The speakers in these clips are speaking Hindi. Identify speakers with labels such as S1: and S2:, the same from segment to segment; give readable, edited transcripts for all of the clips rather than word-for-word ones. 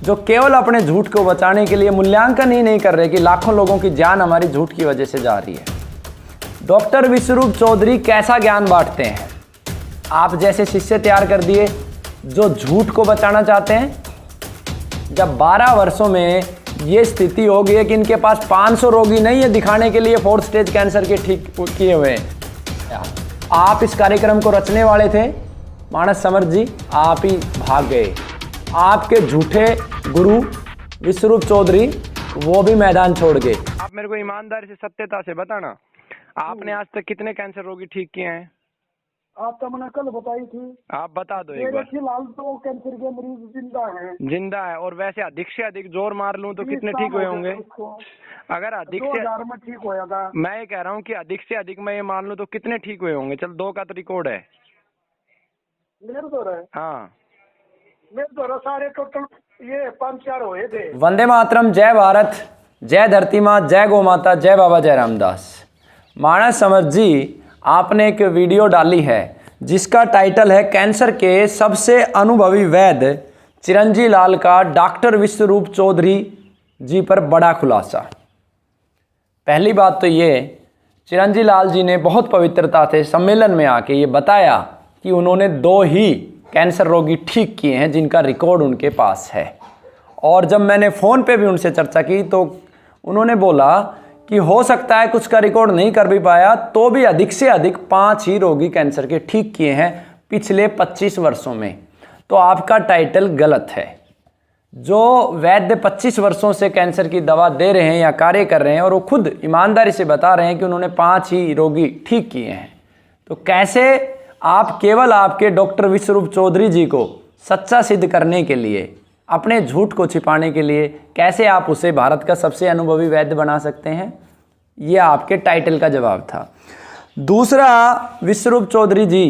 S1: जो केवल अपने झूठ को बचाने के लिए मूल्यांकन ही नहीं कर रहे कि लाखों लोगों की जान हमारी झूठ की वजह से जा रही है। डॉक्टर विश्वरूप चौधरी कैसा ज्ञान बांटते हैं? आप जैसे शिष्य तैयार कर दिए जो झूठ को बचाना चाहते हैं। जब 12 वर्षों में ये स्थिति हो गई है कि इनके पास 500 रोगी नहीं है दिखाने के लिए 4th स्टेज कैंसर के ठीक किए हुए। आप इस कार्यक्रम को रचने वाले थे, मानस समर्थ जी, आप ही भाग गए। आपके झूठे गुरु विश्वरूप चौधरी वो भी मैदान छोड़ गए। आप मेरे को ईमानदारी से सत्यता से बताना, आपने आज तक कितने कैंसर रोगी ठीक किए हैं?
S2: आप तो मैंने कल बताई थी।
S1: आप बता दो एक बार।
S2: फिलहाल तो कैंसर के मरीज जिंदा हैं।
S1: जिंदा है। और वैसे अधिक से अधिक जोर मार लूं तो कितने ठीक हुए होंगे? अगर अधिक से
S2: 2000 में ठीक होया था।
S1: मैं ये कह रहा हूँ कि अधिक से अधिक मैं ये मान लूं तो कितने ठीक हुए होंगे? चल 2 का तो रिकॉर्ड है
S2: मेरे तो रहे।
S1: हाँ,
S2: मेरे तो सारे टोटल ये 5-4 हुए थे।
S1: वंदे मातरम, जय भारत, जय धरती माँ, जय गौ माता, जय बाबा जय रामदास। मानस समर्थ जी, आपने एक वीडियो डाली है जिसका टाइटल है कैंसर के सबसे अनुभवी वैद्य चिरंजी लाल का डॉक्टर विश्वरूप चौधरी जी पर बड़ा खुलासा। पहली बात तो ये, चिरंजी लाल जी ने बहुत पवित्रता से सम्मेलन में आके ये बताया कि उन्होंने 2 ही कैंसर रोगी ठीक किए हैं जिनका रिकॉर्ड उनके पास है। और जब मैंने फ़ोन पे भी उनसे चर्चा की तो उन्होंने बोला कि हो सकता है कुछ का रिकॉर्ड नहीं कर भी पाया तो भी अधिक से अधिक 5 ही रोगी कैंसर के ठीक किए हैं पिछले 25 वर्षों में। तो आपका टाइटल गलत है। जो वैद्य 25 वर्षों से कैंसर की दवा दे रहे हैं या कार्य कर रहे हैं और वो खुद ईमानदारी से बता रहे हैं कि उन्होंने 5 ही रोगी ठीक किए हैं, तो कैसे आप केवल आपके डॉक्टर विश्वरूप चौधरी जी को सच्चा सिद्ध करने के लिए, अपने झूठ को छिपाने के लिए, कैसे आप उसे भारत का सबसे अनुभवी वैद्य बना सकते हैं? ये आपके टाइटल का जवाब था। दूसरा, विश्वरूप चौधरी जी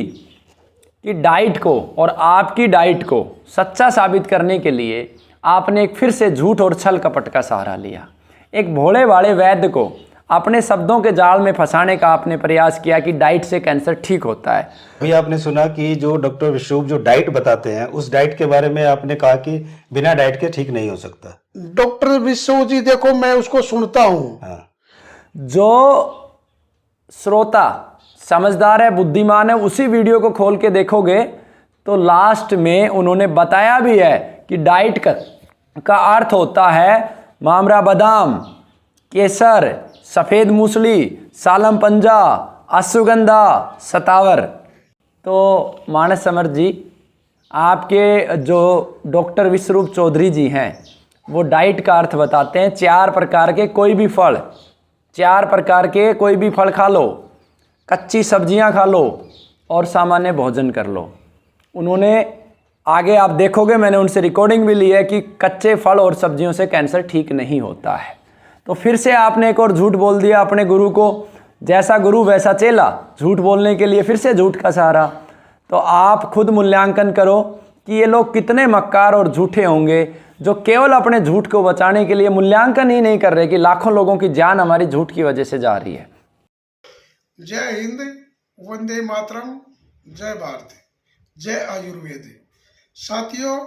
S1: की डाइट को और आपकी डाइट को सच्चा साबित करने के लिए आपने एक फिर से झूठ और छल कपट का सहारा लिया। एक भोले भाले वैद्य को अपने शब्दों के जाल में फंसाने का आपने प्रयास किया कि डाइट से कैंसर ठीक होता है।
S3: अभी आपने सुना कि जो डॉक्टर विश्वरूप जो डाइट बताते हैं उस डाइट के बारे में आपने कहा कि बिना डाइट के ठीक नहीं हो सकता।
S2: डॉक्टर विश्व जी देखो, मैं उसको सुनता हूँ।
S3: हाँ।
S1: जो श्रोता समझदार है, बुद्धिमान है, उसी वीडियो को खोल के देखोगे तो लास्ट में उन्होंने बताया भी है कि डाइट का अर्थ होता है मामरा बादाम, केसर, सफ़ेद मूसली, सालम पंजा, अश्वगंधा, सतावर। तो मानस समर्थ जी, आपके जो डॉक्टर विश्वरूप चौधरी जी हैं वो डाइट का अर्थ बताते हैं 4 प्रकार के कोई भी फल, 4 प्रकार के कोई भी फल खा लो, कच्ची सब्जियां खा लो और सामान्य भोजन कर लो। उन्होंने आगे आप देखोगे, मैंने उनसे रिकॉर्डिंग भी ली है कि कच्चे फल और सब्जियों से कैंसर ठीक नहीं होता है। तो फिर से आपने एक और झूठ बोल दिया अपने गुरु को। जैसा गुरु वैसा चेला, झूठ बोलने के लिए फिर से झूठ का सहारा। तो आप खुद मूल्यांकन करो कि ये लोग कितने मक्कार और झूठे होंगे जो केवल अपने झूठ को बचाने के लिए मूल्यांकन ही नहीं कर रहे कि लाखों लोगों की जान हमारी झूठ की वजह से जा रही है।
S2: जय हिंद, वंदे मातरम, जय भारत, जय आयुर्वेद। साथियों,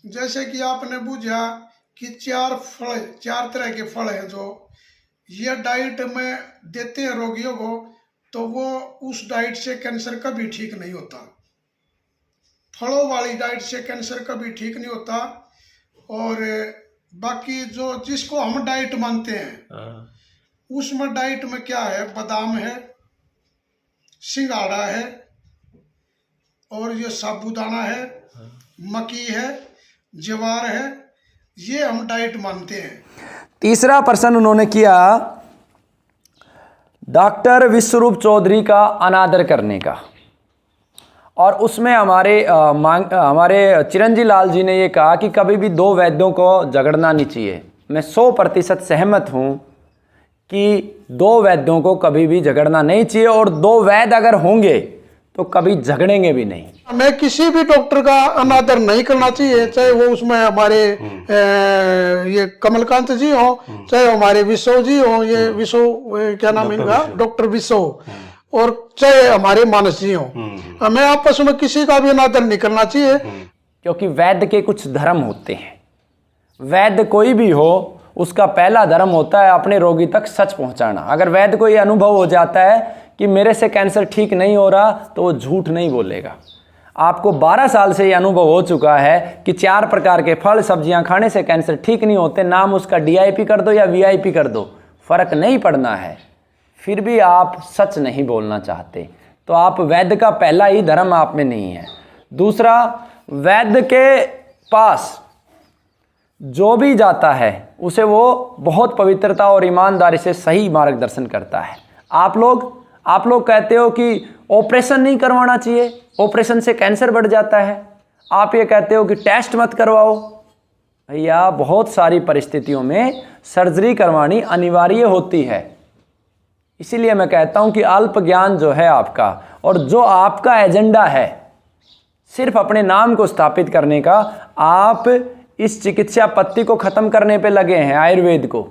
S2: जैसे कि आपने बुझा कि 4 तरह के फल हैं जो ये डाइट में देते हैं रोगियों को, तो वो उस डाइट से कैंसर कभी ठीक नहीं होता। फलों वाली डाइट से कैंसर कभी ठीक नहीं होता। और बाकी जो जिसको हम डाइट मानते हैं उसमें डाइट में क्या है, बादाम है, सिंघाड़ा है और ये साबूदाना है, मक्की है, ज्वार है, ये हम डाइट मानते हैं।
S1: तीसरा प्रश्न उन्होंने किया डॉक्टर विश्वरूप चौधरी का अनादर करने का, और उसमें हमारे चिरंजी लाल जी ने ये कहा कि कभी भी 2 वैद्यों को झगड़ना नहीं चाहिए। मैं 100% सहमत हूँ कि 2 वैद्यों को कभी भी झगड़ना नहीं चाहिए, और 2 वैद्य अगर होंगे तो कभी झगड़ेंगे भी नहीं।
S2: हमें किसी भी डॉक्टर का अनादर नहीं करना चाहिए, चाहे वो उसमें हमारे ये कमलकांत जी हो, चाहे हमारे विश्व जी हो, ये विश्व क्या नाम इनका, डॉक्टर विश्व, और चाहे हमारे मानस जी हो। हमें आपस में किसी का भी अनादर नहीं करना चाहिए,
S1: क्योंकि वैद्य के कुछ धर्म होते हैं। वैद्य कोई भी हो, उसका पहला धर्म होता है अपने रोगी तक सच पहुंचाना। अगर वैद्य को ये अनुभव हो जाता है कि मेरे से कैंसर ठीक नहीं हो रहा, तो वो झूठ नहीं बोलेगा। आपको 12 साल से ये अनुभव हो चुका है कि 4 प्रकार के फल सब्जियां खाने से कैंसर ठीक नहीं होते। नाम उसका DIP कर दो या VIP कर दो, फर्क नहीं पड़ना है। फिर भी आप सच नहीं बोलना चाहते, तो आप वैद्य का पहला ही धर्म आप में नहीं है। दूसरा, वैद्य के पास जो भी जाता है उसे वो बहुत पवित्रता और ईमानदारी से सही मार्गदर्शन करता है। आप लोग कहते हो कि ऑपरेशन नहीं करवाना चाहिए, ऑपरेशन से कैंसर बढ़ जाता है। आप ये कहते हो कि टेस्ट मत करवाओ। भैया, बहुत सारी परिस्थितियों में सर्जरी करवानी अनिवार्य होती है। इसीलिए मैं कहता हूं कि अल्प ज्ञान जो है आपका, और जो आपका एजेंडा है सिर्फ अपने नाम को स्थापित करने का, आप इस चिकित्सा पद्धति को खत्म करने पे लगे हैं, आयुर्वेद को।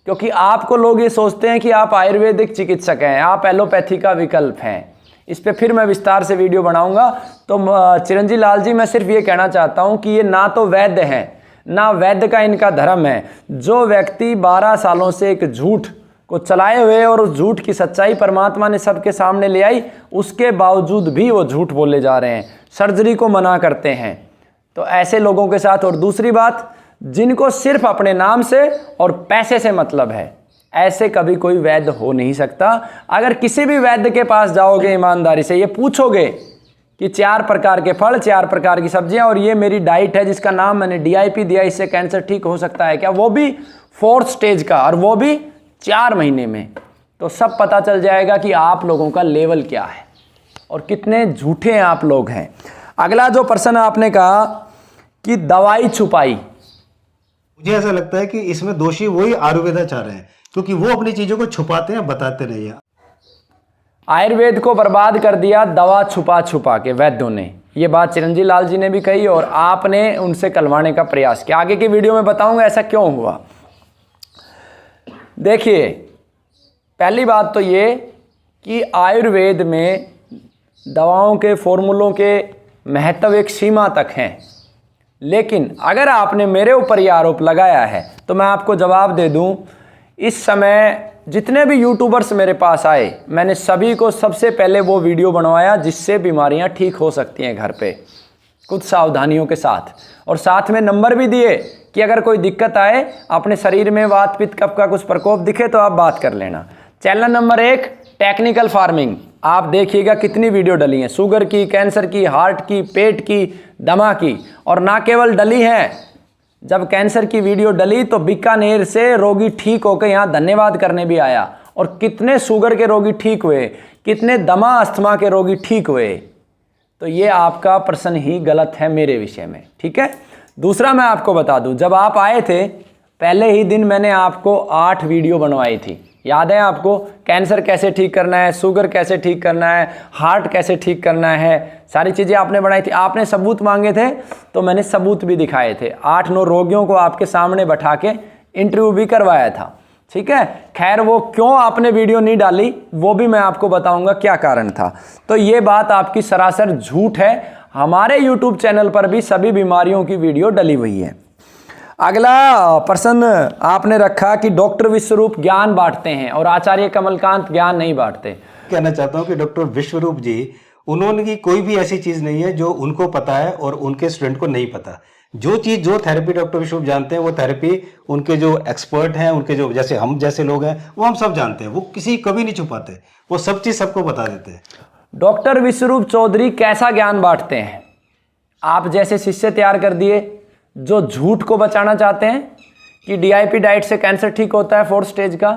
S1: क्योंकि आपको लोग ये सोचते हैं कि आप आयुर्वेदिक चिकित्सक हैं, आप एलोपैथी का विकल्प हैं। इस पे फिर मैं विस्तार से वीडियो बनाऊंगा। तो चिरंजीव लाल जी, मैं सिर्फ ये कहना चाहता हूं कि ये ना तो वैद्य हैं, ना वैद्य का इनका धर्म है। जो व्यक्ति 12 सालों से एक झूठ को चलाए हुए और उस झूठ की सच्चाई परमात्मा ने सबके सामने ले आई, उसके बावजूद भी वो झूठ बोले जा रहे हैं, सर्जरी को मना करते हैं। तो ऐसे लोगों के साथ, और दूसरी बात, जिनको सिर्फ अपने नाम से और पैसे से मतलब है, ऐसे कभी कोई वैद्य हो नहीं सकता। अगर किसी भी वैद्य के पास जाओगे, ईमानदारी से ये पूछोगे कि 4 प्रकार के फल, 4 प्रकार की सब्जियां और ये मेरी डाइट है जिसका नाम मैंने DIP दिया, इससे कैंसर ठीक हो सकता है क्या, वो भी 4th स्टेज का, और वो भी 4 महीने में, तो सब पता चल जाएगा कि आप लोगों का लेवल क्या है और कितने झूठे आप लोग हैं। अगला जो प्रश्न आपने कहा कि दवाई छुपाई,
S3: मुझे ऐसा लगता है कि इसमें दोषी वही आयुर्वेदाचार्य हैं, क्योंकि वो अपनी चीजों को छुपाते हैं, बताते नहीं हैं।
S1: आयुर्वेद को बर्बाद कर दिया दवा छुपा छुपा के वैद्यों ने। ये बात चिरंजीव लाल जी ने भी कही और आपने उनसे कलवाने का प्रयास किया। आगे की वीडियो में बताऊंगा ऐसा क्यों हुआ। देखिए, पहली बात तो ये कि आयुर्वेद में दवाओं के फॉर्मूलों के महत्व एक सीमा तक हैं, लेकिन अगर आपने मेरे ऊपर ये आरोप लगाया है तो मैं आपको जवाब दे दूं। इस समय जितने भी यूट्यूबर्स मेरे पास आए, मैंने सभी को सबसे पहले वो वीडियो बनवाया जिससे बीमारियां ठीक हो सकती हैं घर पे, कुछ सावधानियों के साथ, और साथ में नंबर भी दिए कि अगर कोई दिक्कत आए, अपने शरीर में वात पित्त कफ का कुछ प्रकोप दिखे तो आप बात कर लेना। चैनल नंबर 1 टेक्निकल फार्मिंग, आप देखिएगा कितनी वीडियो डली हैं, शुगर की, कैंसर की, हार्ट की, पेट की, दमा की, और ना केवल डली हैं, जब कैंसर की वीडियो डली तो बीकानेर से रोगी ठीक होकर यहाँ धन्यवाद करने भी आया, और कितने शुगर के रोगी ठीक हुए, कितने दमा अस्थमा के रोगी ठीक हुए। तो ये आपका प्रश्न ही गलत है मेरे विषय में, ठीक है। दूसरा मैं आपको बता दूं, जब आप आए थे पहले ही दिन मैंने आपको 8 वीडियो बनवाई थी, याद है आपको? कैंसर कैसे ठीक करना है, शुगर कैसे ठीक करना है, हार्ट कैसे ठीक करना है, सारी चीज़ें आपने बनाई थी। आपने सबूत मांगे थे तो मैंने सबूत भी दिखाए थे। 8-9 रोगियों को आपके सामने बैठा के इंटरव्यू भी करवाया था, ठीक है। खैर, वो क्यों आपने वीडियो नहीं डाली वो भी मैं आपको बताऊंगा क्या कारण था। तो ये बात आपकी सरासर झूठ है। हमारे YouTube चैनल पर भी सभी बीमारियों की वीडियो डली हुई है। अगला प्रश्न आपने रखा कि डॉक्टर विश्वरूप ज्ञान बांटते हैं और आचार्य कमलकांत ज्ञान नहीं बांटते।
S3: कहना चाहता हूं कि डॉक्टर विश्वरूप जी, उन्होंने की कोई भी ऐसी चीज नहीं है जो उनको पता है और उनके स्टूडेंट को नहीं पता। जो थेरेपी डॉक्टर विश्वरूप जानते हैं, वो थेरेपी उनके जो एक्सपर्ट हैं, उनके जो जैसे हम जैसे लोग हैं, वो हम सब जानते हैं। वो कभी नहीं छुपाते, वो सब चीज सबको बता देते हैं।
S1: डॉक्टर विश्वरूप चौधरी कैसा ज्ञान बांटते हैं? आप जैसे शिष्य तैयार कर दिए जो झूठ को बचाना चाहते हैं कि DIP डाइट से कैंसर ठीक होता है 4th स्टेज का,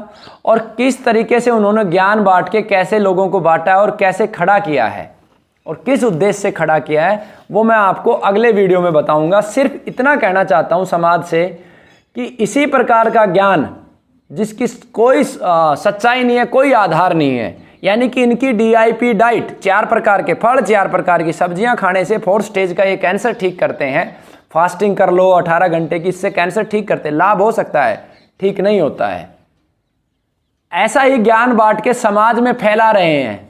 S1: और किस तरीके से उन्होंने ज्ञान बांट के कैसे लोगों को बांटा है और कैसे खड़ा किया है और किस उद्देश्य से खड़ा किया है, वो मैं आपको अगले वीडियो में बताऊंगा। सिर्फ इतना कहना चाहता हूं समाज से कि इसी प्रकार का ज्ञान जिसकी कोई सच्चाई नहीं है, कोई आधार नहीं है, यानी कि इनकी DIP डाइट 4 प्रकार के फल, 4 प्रकार की सब्जियां खाने से 4th स्टेज का ये कैंसर ठीक करते हैं। फास्टिंग कर लो 18 घंटे की, इससे कैंसर ठीक करते, लाभ हो सकता है, ठीक नहीं होता है। ऐसा ही ज्ञान बांट के समाज में फैला रहे हैं,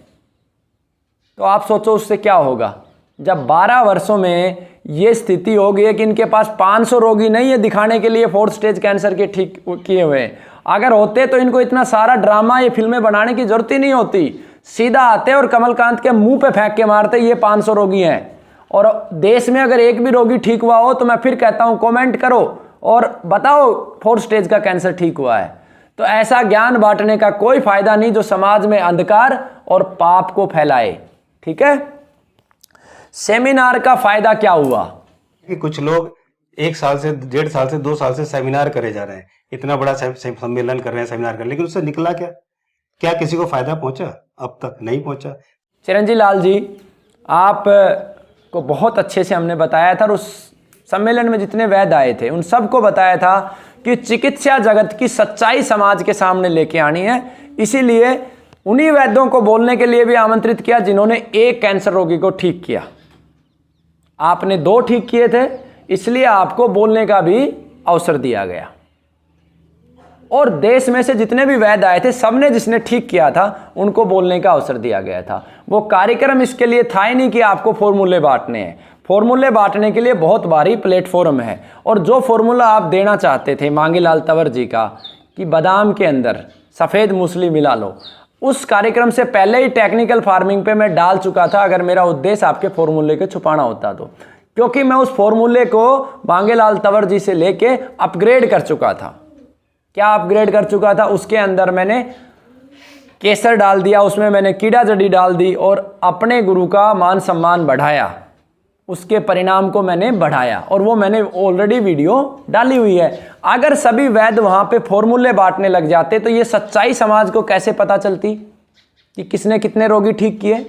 S1: तो आप सोचो उससे क्या होगा। जब 12 वर्षों में ये स्थिति हो गई है कि इनके पास 500 रोगी नहीं है दिखाने के लिए 4th स्टेज कैंसर के ठीक किए हुए। अगर होते तो इनको इतना सारा ड्रामा, ये फिल्में बनाने की जरूरत ही नहीं होती। सीधा आते और कमलकांत के मुंह पे फेंक के मारते ये 500 रोगी हैं। और देश में अगर एक भी रोगी ठीक हुआ हो तो मैं फिर कहता हूं कमेंट करो और बताओ 4th स्टेज का कैंसर ठीक हुआ है। तो ऐसा ज्ञान बांटने का कोई फायदा नहीं जो समाज में अंधकार और पाप को फैलाए। ठीक है। सेमिनार का फायदा क्या हुआ
S3: कि कुछ लोग 1 साल से 1.5 साल से 2 साल से सेमिनार करे जा रहे हैं, इतना बड़ा सम्मेलन कर रहे हैं, सेमिनार कर, लेकिन उससे निकला क्या? क्या किसी को फायदा पहुंचा? अब तक नहीं पहुंचा।
S1: चिरंजीव लाल जी, आप को बहुत अच्छे से हमने बताया था और उस सम्मेलन में जितने वैद्य आए थे उन सबको बताया था कि चिकित्सा जगत की सच्चाई समाज के सामने लेके आनी है। इसीलिए उन्हीं वैद्यों को बोलने के लिए भी आमंत्रित किया जिन्होंने एक कैंसर रोगी को ठीक किया। आपने 2 ठीक किए थे, इसलिए आपको बोलने का भी अवसर दिया गया। और देश में से जितने भी वैद्य आए थे सबने जिसने ठीक किया था उनको बोलने का अवसर दिया गया था। वो कार्यक्रम इसके लिए था ही नहीं कि आपको फॉर्मूले बांटने हैं। फॉर्मूले बांटने के लिए बहुत भारी प्लेटफॉर्म है। और जो फॉर्मूला आप देना चाहते थे मांगीलाल तंवर जी का कि बादाम के अंदर सफ़ेद मूसली मिला लो, उस कार्यक्रम से पहले ही टेक्निकल फार्मिंग पे मैं डाल चुका था अगर मेरा उद्देश्य आपके फॉर्मूले को छुपाना होता तो। क्योंकि मैं उस फॉर्मूले को मांगीलाल तंवर जी से लेके अपग्रेड कर चुका था। क्या अपग्रेड कर चुका था? उसके अंदर मैंने केसर डाल दिया, उसमें मैंने कीड़ा जड़ी डाल दी और अपने गुरु का मान सम्मान बढ़ाया, उसके परिणाम को मैंने बढ़ाया। और वो मैंने ऑलरेडी वीडियो डाली हुई है। अगर सभी वैद्य वहाँ पे फॉर्मूले बांटने लग जाते तो ये सच्चाई समाज को कैसे पता चलती कि किसने कितने रोगी ठीक किए।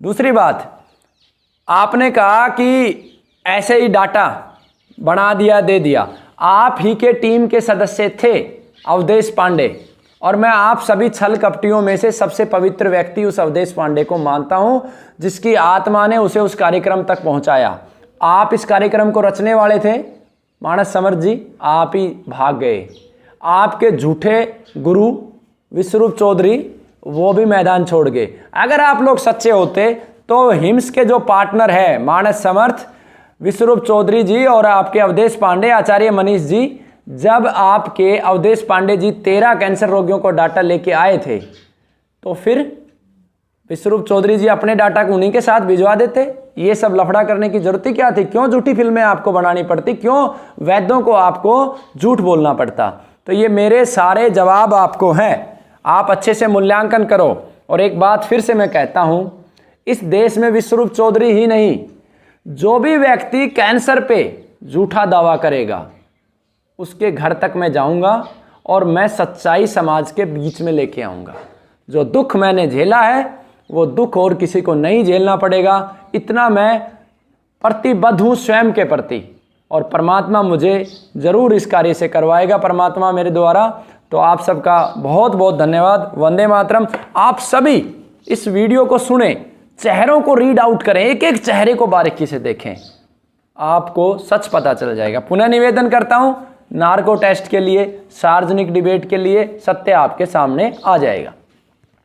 S1: दूसरी बात, आपने कहा कि ऐसे ही डाटा बना दिया दे दिया। आप ही के टीम के सदस्य थे अवधेश पांडे, और मैं आप सभी छल कपटियों में से सबसे पवित्र व्यक्ति उस अवधेश पांडे को मानता हूं जिसकी आत्मा ने उसे उस कार्यक्रम तक पहुंचाया। आप इस कार्यक्रम को रचने वाले थे मानस समर्थ जी, आप ही भाग गए। आपके झूठे गुरु विश्वरूप चौधरी वो भी मैदान छोड़ गए। अगर आप लोग सच्चे होते तो हिम्स के जो पार्टनर है मानस समर्थ, विश्वरूप चौधरी जी और आपके अवधेश पांडे, आचार्य मनीष जी, जब आपके अवधेश पांडे जी 13 कैंसर रोगियों को डाटा लेके आए थे तो फिर विश्वरूप चौधरी जी अपने डाटा को उन्हीं के साथ भिजवा देते। ये सब लफड़ा करने की जरूरत ही क्या थी? क्यों झूठी फिल्में आपको बनानी पड़ती? क्यों वैद्यों को आपको झूठ बोलना पड़ता? तो ये मेरे सारे जवाब आपको हैं, आप अच्छे से मूल्यांकन करो। और एक बात फिर से मैं कहता हूं, इस देश में विश्वरूप चौधरी ही नहीं, जो भी व्यक्ति कैंसर पे झूठा दावा करेगा उसके घर तक मैं जाऊंगा और मैं सच्चाई समाज के बीच में लेके आऊंगा। जो दुख मैंने झेला है वो दुख और किसी को नहीं झेलना पड़ेगा, इतना मैं प्रतिबद्ध हूं स्वयं के प्रति। और परमात्मा मुझे जरूर इस कार्य से करवाएगा, परमात्मा मेरे द्वारा। तो आप सबका बहुत बहुत धन्यवाद। वंदे मातरम। आप सभी इस वीडियो को सुने, चेहरों को रीड आउट करें, एक एक चेहरे को बारीकी से देखें, आपको सच पता चल जाएगा। पुनः निवेदन करता हूं, नार्को टेस्ट के लिए, सार्वजनिक डिबेट के लिए सत्य आपके सामने आ जाएगा।